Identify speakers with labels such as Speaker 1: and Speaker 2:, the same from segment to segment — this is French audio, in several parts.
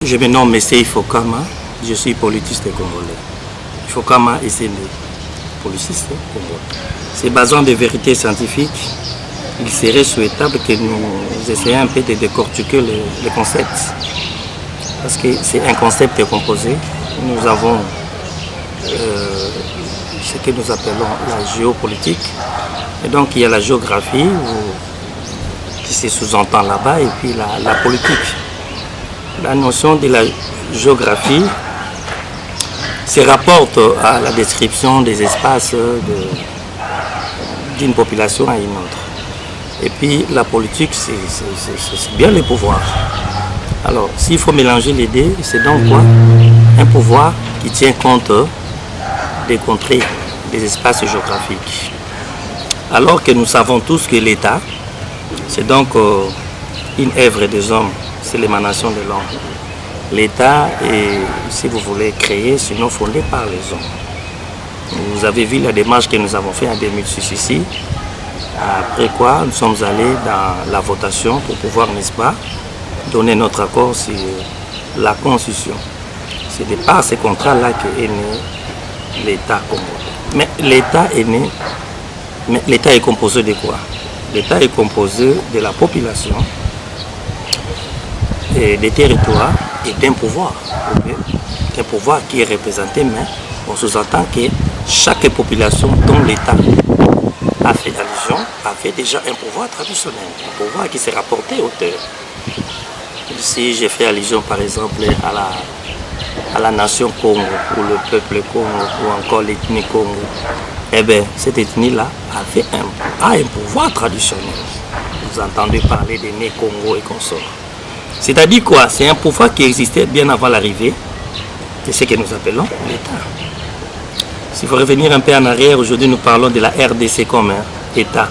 Speaker 1: Je me nomme M. Ifokama, je suis politiste congolais. Ifokama est le politiciste congolais. C'est basant de vérités scientifiques, il serait souhaitable que nous essayions un peu de décortiquer le concept. Parce que c'est un concept composé. Nous avons ce que nous appelons la géopolitique. Et donc il y a la géographie qui se sous-entend là-bas et puis la politique. La notion de la géographie se rapporte à la description des espaces d'une population à une autre. Et puis la politique, c'est bien le pouvoir. Alors, s'il faut mélanger les deux, c'est donc quoi? Un pouvoir qui tient compte des contrées, des espaces géographiques. Alors que nous savons tous que l'État, c'est donc une œuvre des hommes. C'est l'émanation de l'homme. L'État est, si vous voulez, créé, sinon fondé par les hommes. Vous avez vu la démarche que nous avons faite en 2006 ici. Après quoi, nous sommes allés dans la votation pour pouvoir, n'est-ce pas, donner notre accord sur la Constitution. C'est de par ces contrats-là qu'est né l'État congolais. Mais l'État est né, mais l'État est composé de quoi? L'État est composé de la population, des territoires et d'un pouvoir. Un pouvoir qui est représenté, mais on sous-entend que chaque population dont l'État a fait allusion avait déjà un pouvoir traditionnel, un pouvoir qui s'est rapporté au terre. Si j'ai fait allusion par exemple à la nation Congo, ou le peuple Congo, ou encore l'ethnie Congo, eh bien cette ethnie-là a un pouvoir traditionnel. Vous entendez parler des nés Congo et consorts. C'est-à-dire quoi? C'est un pouvoir qui existait bien avant l'arrivée de ce que nous appelons l'État. S'il faut revenir un peu en arrière, aujourd'hui nous parlons de la RDC comme État.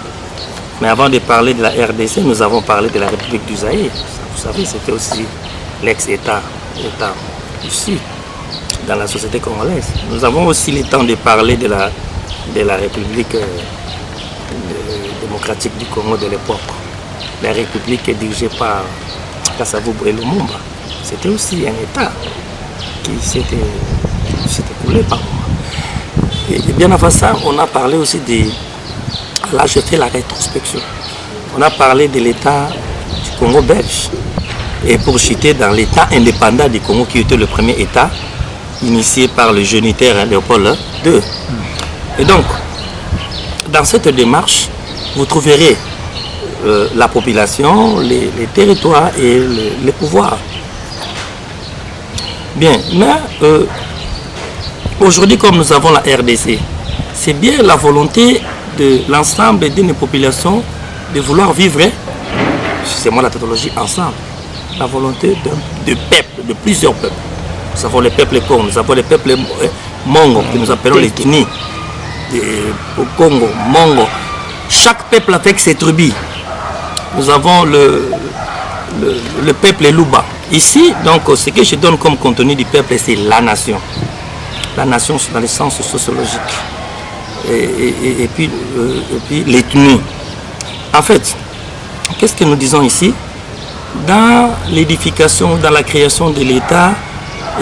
Speaker 1: Mais avant de parler de la RDC, nous avons parlé de la République du Zaïre. Vous savez, c'était aussi l'ex-État, l'État ici, dans la société congolaise. Nous avons aussi le temps de parler de la République démocratique du Congo de l'époque. La République est dirigée par Kasavubu et Lumumba. C'était aussi un État qui s'était coulé par moment. Et bien avant ça, on a parlé aussi de... Là, je fais la rétrospection. On a parlé de l'État du Congo belge. Et pour citer dans l'État indépendant du Congo, qui était le premier État initié par le génitaire Léopold II. Et donc, dans cette démarche, vous trouverez la population, les territoires et les pouvoirs. Bien, mais aujourd'hui, comme nous avons la RDC, c'est bien la volonté de l'ensemble d'une population de vouloir vivre, c'est moi la tautologie, ensemble. La volonté de peuples, de plusieurs peuples. Nous avons les peuples Congo, nous avons les peuples Mongo, que nous appelons les Tini, Congo, Mongo. Chaque peuple avec ses tribus. Nous avons le peuple Luba. Ici, donc, ce que je donne comme contenu du peuple, c'est la nation. La nation dans le sens sociologique. Et puis l'ethnie. En fait, qu'est-ce que nous disons ici? Dans l'édification, dans la création de l'État,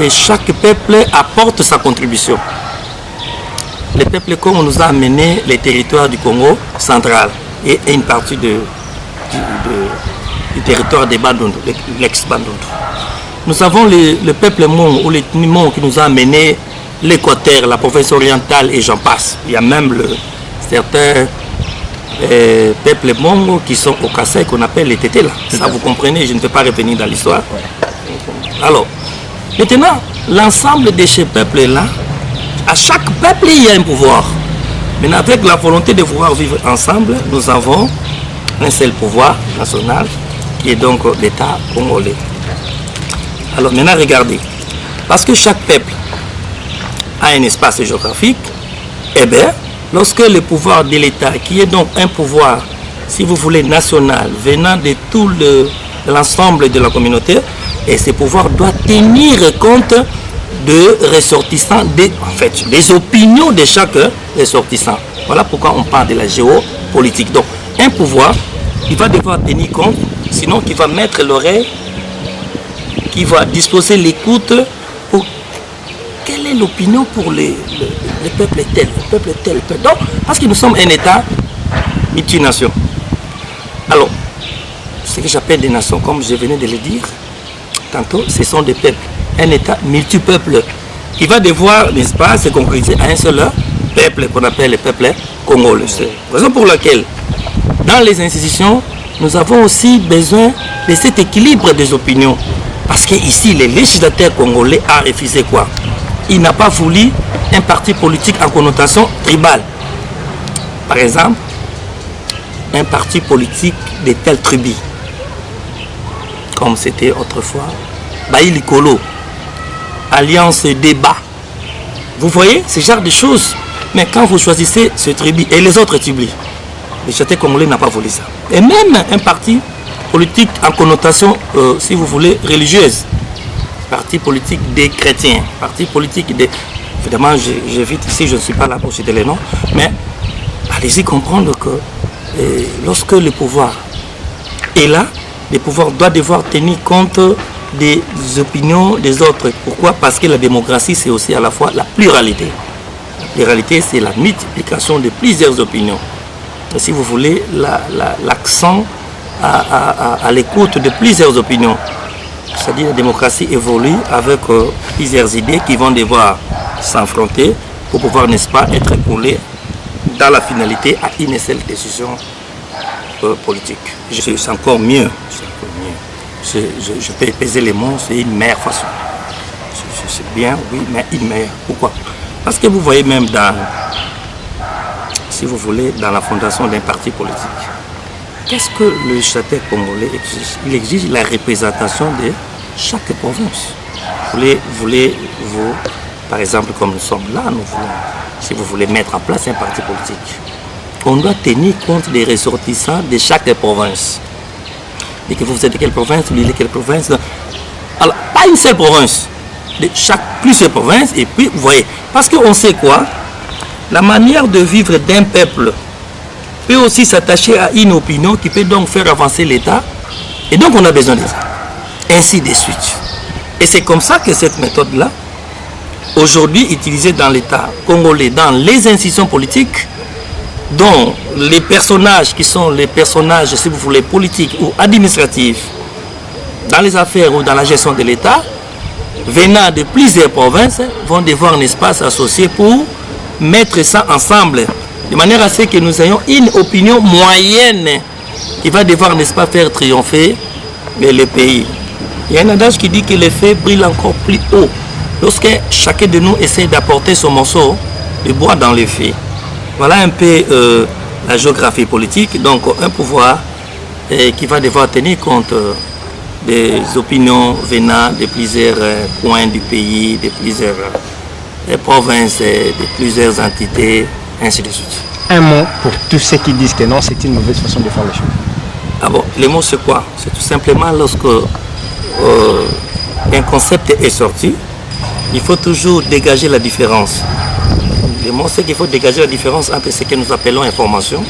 Speaker 1: chaque peuple apporte sa contribution. Le peuple Congo nous a amené les territoires du Congo central et une partie du territoire des Bandundu, l'ex-Bandundu. Nous avons le peuple Mon ou l'ethnie Mon qui nous a amené l'Équateur, la province orientale et j'en passe. Il y a même certains peuples Mongo qui sont au Kassai qu'on appelle les Tétés là. Ça vous comprenez, je ne vais pas revenir dans l'histoire. Alors, maintenant, l'ensemble de ces peuples-là, à chaque peuple, il y a un pouvoir. Maintenant, avec la volonté de vouloir vivre ensemble, nous avons un seul pouvoir national qui est donc l'État congolais. Alors maintenant, regardez. Parce que chaque peuple a un espace géographique, eh bien, lorsque le pouvoir de l'État, qui est donc un pouvoir, si vous voulez, national, venant de tout l'ensemble de la communauté, et ce pouvoir doit tenir compte de ressortissants, des opinions de chaque ressortissant. Voilà pourquoi on parle de la géopolitique. Donc, un pouvoir, il va devoir tenir compte, sinon il va mettre l'oreille qui va disposer l'écoute pour quelle est l'opinion pour le peuple tel, le peuple tel, le peuple. Donc, parce que nous sommes un État multination. Alors, ce que j'appelle des nations, comme je venais de le dire tantôt, ce sont des peuples. Un État multipeuple qui va devoir, n'est-ce pas, se concrétiser à un seul peuple qu'on appelle le peuple congolais. C'est la raison pour laquelle, dans les institutions, nous avons aussi besoin de cet équilibre des opinions. Parce qu'ici, le législateur congolais a refusé quoi? Il n'a pas voulu un parti politique en connotation tribale. Par exemple, un parti politique de telle tribu, comme c'était autrefois, Baïli Kolo, Alliance Débat. Vous voyez, ce genre de choses. Mais quand vous choisissez ce tribu et les autres tribus, le château congolais n'a pas voulu ça. Et même un parti politique en connotation, si vous voulez, religieuse, parti politique des chrétiens, parti politique des... Évidemment, j'évite ici, je ne suis pas là pour citer les noms, mais allez-y comprendre que lorsque le pouvoir est là, le pouvoir doit devoir tenir compte des opinions des autres. Pourquoi? Parce que la démocratie, c'est aussi à la fois la pluralité. La pluralité, c'est la multiplication de plusieurs opinions. Et si vous voulez, l'accent à l'écoute de plusieurs opinions. C'est-à-dire la démocratie évolue avec plusieurs idées qui vont devoir s'affronter pour pouvoir, n'est-ce pas, être écoulées dans la finalité à une seule décision politique. C'est encore mieux. Je peux peser les mots, c'est une meilleure façon. C'est bien, oui, mais une meilleure. Pourquoi? Parce que vous voyez même dans, si vous voulez, dans la fondation d'un parti politique, qu'est-ce que le château congolais exige? Il exige la représentation de chaque province. Voulez-vous, par exemple, comme nous sommes là, nous voulons, si vous voulez mettre en place un parti politique, on doit tenir compte des ressortissants de chaque province. Et que vous êtes de quelle province, vous êtes de quelle province. Alors, pas une seule province, de plusieurs provinces, et puis, vous voyez, parce qu'on sait quoi? La manière de vivre d'un peuple peut aussi s'attacher à une opinion qui peut donc faire avancer l'État, et donc on a besoin de ça. Ainsi de suite. Et c'est comme ça que cette méthode-là, aujourd'hui utilisée dans l'État congolais, dans les institutions politiques, dont les personnages qui sont les personnages, si vous voulez, politiques ou administratifs, dans les affaires ou dans la gestion de l'État, venant de plusieurs provinces, vont devoir, n'est-ce pas, s'associer pour mettre ça ensemble, de manière à ce que nous ayons une opinion moyenne qui va devoir, n'est-ce pas, faire triompher le pays. Il y a un adage qui dit que le feu brille encore plus haut lorsque chacun de nous essaie d'apporter son morceau de bois dans le feu. Voilà un peu la géographie politique, donc un pouvoir qui va devoir tenir compte des opinions venant de plusieurs coins du pays, de plusieurs provinces, de plusieurs entités, ainsi de suite.
Speaker 2: Un mot pour tous ceux qui disent que non, c'est une mauvaise façon de faire les choses.
Speaker 1: Ah bon, le mot c'est quoi? C'est tout simplement lorsque un concept est sorti, il faut toujours dégager la différence. Le mot c'est qu'il faut dégager la différence entre ce que nous appelons information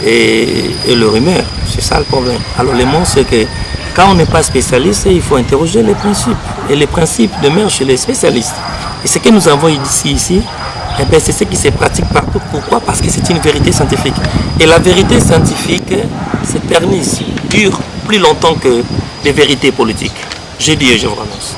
Speaker 1: et le rumeur. C'est ça le problème. Alors le mot c'est que quand on n'est pas spécialiste, il faut interroger les principes. Et les principes demeurent chez les spécialistes. Et ce que nous avons ici, eh bien, c'est ce qui se pratique partout. Pourquoi? Parce que c'est une vérité scientifique. Et la vérité scientifique s'éternise, dure plus longtemps que les vérités politiques. Je dis et je vous remercie.